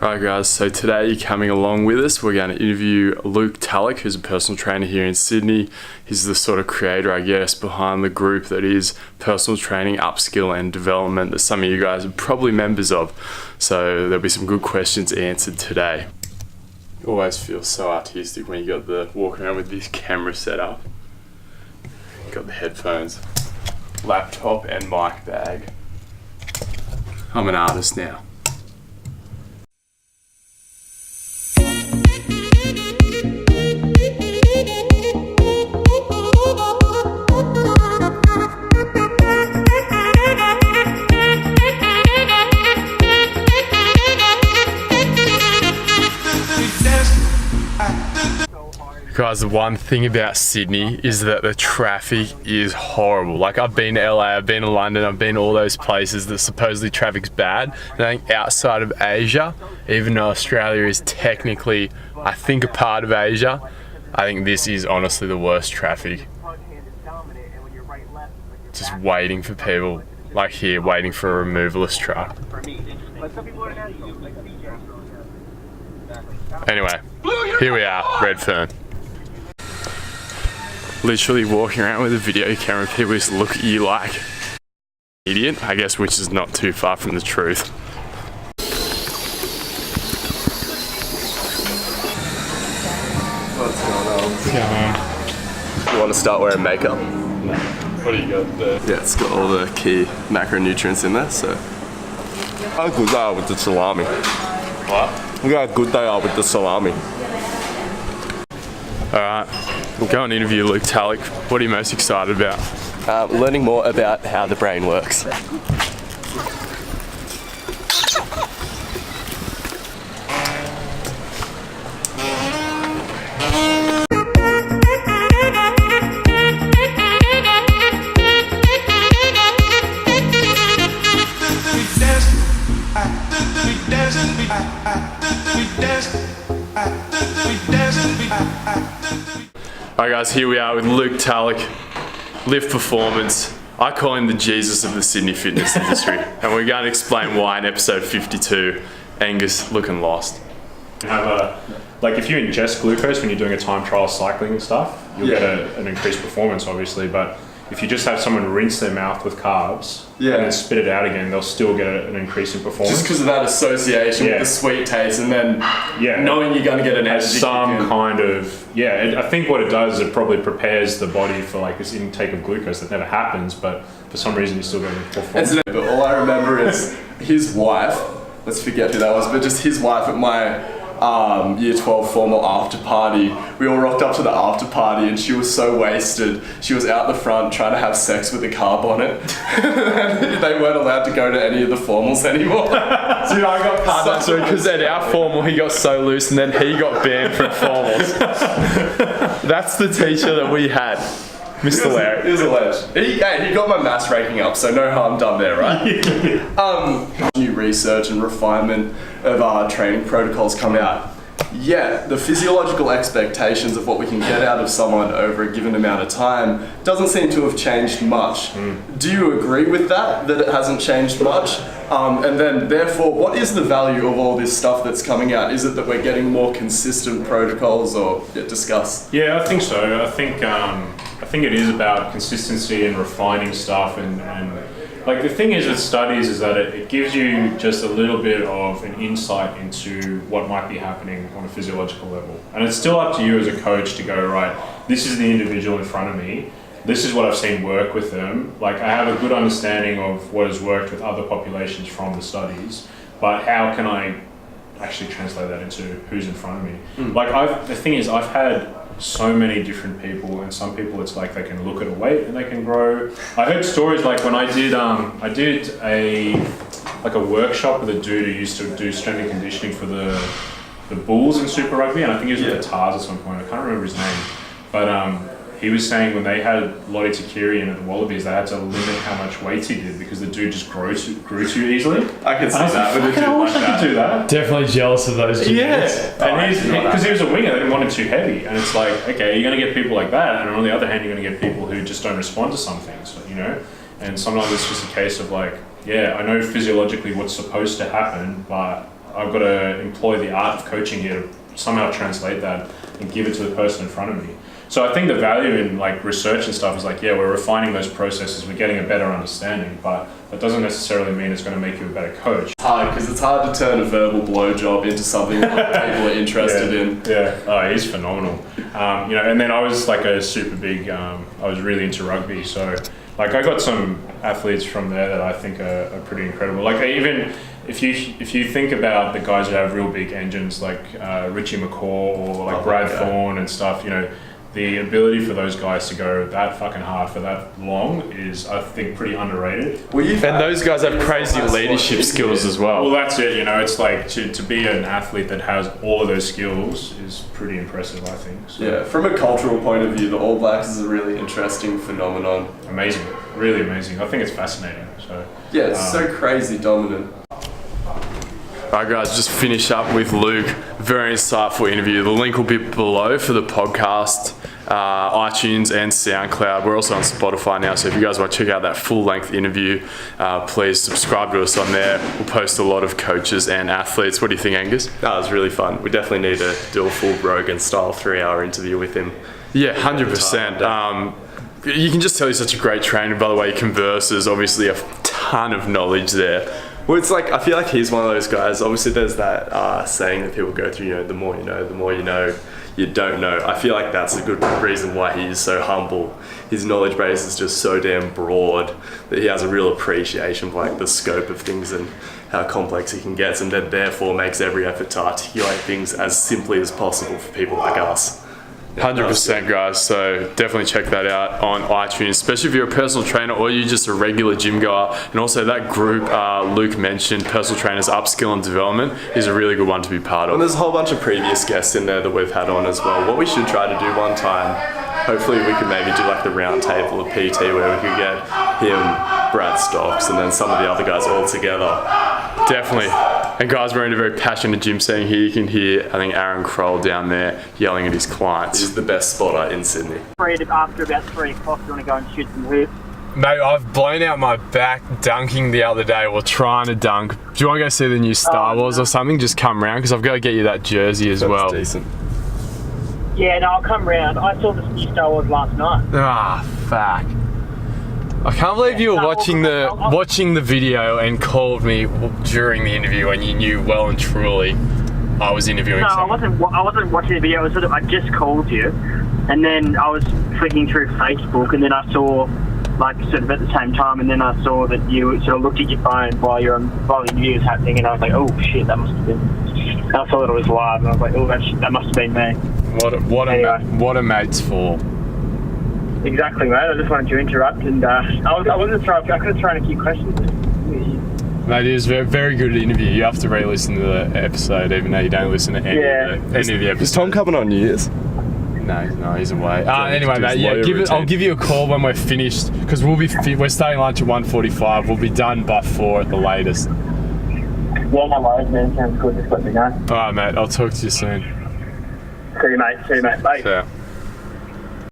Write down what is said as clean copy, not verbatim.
Alright guys, so today coming along with us, we're going to interview Luke Tulloch, who's a personal trainer here in Sydney. He's the sort of creator, I guess, behind the group that is personal training, upskill and development that some of you guys are probably members of. So there'll be some good questions answered today. You always feel so artistic when you got the walk around with this camera set up. Got the headphones, laptop and mic bag. I'm an artist now. Guys, the one thing about Sydney is that the traffic is horrible. Like, I've been to LA, I've been to London, I've been to all those places that supposedly traffic's bad. And I think outside of Asia, even though Australia is technically, I think, a part of Asia, I think this is honestly the worst traffic. Just waiting for people, like here, waiting for a removalist truck. Anyway, here we are, Redfern. Literally walking around with a video camera, people just look at you like idiot, I guess, which is not too far from the truth. What's going on? What's going on? You want to start wearing makeup? No. What do you got there? Yeah, it's got all the key macronutrients in there, so. How good they are with the salami. What? Look how good they are with the salami. Alright, we'll go and interview Luke Tulloch. What are you most excited about? Learning more about how the brain works. Alright guys, here we are with Luke Tulloch, Lift Performance. I call him the Jesus of the Sydney fitness industry, and we're going to explain why in episode 52, Angus looking lost. Like if you ingest glucose when you're doing a time trial cycling and stuff, you'll get an increased performance obviously, but if you just have someone rinse their mouth with carbs and then spit it out again, they'll still get an increase in performance. Just because of that association with the sweet taste, and then knowing you're going to get an energy some kind of, I think what it does is it probably prepares the body for like this intake of glucose that never happens, but for some reason you still get a performance. But all I remember is his wife, let's forget who that was, but just his wife at my year 12 formal after party. We all rocked up to the after party and she was so wasted. She was out the front trying to have sex with a carb on it. They weren't allowed to go to any of the formals anymore. Dude, I got part of because at our formal he got so loose and then he got banned from formals. That's the teacher that we had. Mr. Larry. He was a legend. He got my maths ranking up, so no harm done there, right? New research and refinement of training protocols come out. Yeah, the physiological expectations of what we can get out of someone over a given amount of time doesn't seem to have changed much. Do you agree with that it hasn't changed much? And then therefore, what is the value of all this stuff that's coming out? Is it that we're getting more consistent protocols, or discuss? Yeah, I think so. I think it is about consistency and refining stuff, and like the thing is with studies is that it gives you just a little bit of an insight into what might be happening on a physiological level. And it's still up to you as a coach to go, right, this is the individual in front of me, this is what I've seen work with them. Like, I have a good understanding of what has worked with other populations from the studies, but how can I actually translate that into who's in front of me? Like, the thing is, I've had so many different people, and some people it's like they can look at a weight and they can grow. I heard stories like when I did a workshop with a dude who used to do strength and conditioning for the Bulls in Super Rugby, and I think he was with the Tars at some point. I can't remember his name, but he was saying when they had Lottie Takiri in at the Wallabies, they had to limit how much weight he did because the dude just grew too easily. I can see that with a dude I wish I could do that. Definitely jealous of those genetics. And because he was a winger, they didn't want him too heavy, and it's like, okay, you're going to get people like that, and on the other hand, you're going to get people who just don't respond to some things, you know. And sometimes it's just a case of like, I know physiologically what's supposed to happen, but I've got to employ the art of coaching here to somehow translate that and give it to the person in front of me. So I think the value in like research and stuff is like, yeah, we're refining those processes, we're getting a better understanding, but that doesn't necessarily mean it's going to make you a better coach. It's hard because it's hard to turn a verbal blowjob into something that people are interested in. Yeah, oh, he's phenomenal. You know, and then I was like a super big, I was really into rugby, so like I got some athletes from there that I think are pretty incredible. Like even if you think about the guys who have real big engines like Richie McCaw or like Brad Thorne and stuff, you know, the ability for those guys to go that fucking hard for that long is, I think, pretty underrated. And those guys have crazy leadership skills as well. Well, that's it. You know, it's like to be an athlete that has all of those skills is pretty impressive, I think. So, yeah, from a cultural point of view, the All Blacks is a really interesting phenomenon. Amazing, really amazing. I think it's fascinating. So yeah, it's so crazy dominant. Alright guys, just finish up with Luke. Very insightful interview. The link will be below for the podcast, iTunes and SoundCloud. We're also on Spotify now, so if you guys want to check out that full-length interview, please subscribe to us on there. We'll post a lot of coaches and athletes. What do you think, Angus? That was really fun. We definitely need to do a full Rogan-style 3-hour interview with him. Yeah, 100%. You can just tell he's such a great trainer by the way he converses. Obviously a ton of knowledge there. Well, it's like, I feel like he's one of those guys. Obviously, there's that saying that people go through, you know, the more you know, you don't know. I feel like that's a good reason why he is so humble. His knowledge base is just so damn broad that he has a real appreciation for like the scope of things and how complex he can get, and that therefore makes every effort to articulate things as simply as possible for people like us. 100% guys, so definitely check that out on iTunes, especially if you're a personal trainer or you're just a regular gym goer. And also that group Luke mentioned, Personal Trainers Upskill and Development, is a really good one to be part of. And there's a whole bunch of previous guests in there that we've had on as well. What we should try to do one time, hopefully we could maybe do like the round table of PT where we could get him, Brad Stocks, and then some of the other guys all together. Definitely. And guys, we're in a very passionate gym setting here. You can hear, I think, Aaron Kroll down there yelling at his clients. He's the best spotter in Sydney. After about 3 o'clock, you want to go and shoot some hoops? Mate, I've blown out my back dunking the other day, or trying to dunk. Do you want to go see the new Star Wars or something? Just come round, because I've got to get you that jersey as well. That's decent. Yeah, no, I'll come round. I saw the new Star Wars last night. Ah, fuck. I can't believe you were watching the video and called me during the interview when you knew well and truly I was interviewing someone. I wasn't watching the video. It was sort of, I just called you, and then I was flicking through Facebook, and then I saw, like, sort of at the same time, and then I saw that you sort of looked at your phone while the interview was happening, and I was like, oh shit, that must have been. And I saw that it was live, and I was like, oh, that must have been me. What a mate's for. Exactly, mate. I just wanted to interrupt, and I could have thrown a few questions. Mate, it was a very, very good interview. You have to re-listen to the episode, even though you don't listen to any of the episodes. Is Tom coming on New Year's? No, he's away. Anyway, mate, yeah, I'll give you a call when we're finished, because we're starting lunch at 1:45. We'll be done by 4 at the latest. Yeah, no worries, man. Sounds good. Just let me know. All right, mate. I'll talk to you soon. See you, mate. Bye. Yeah.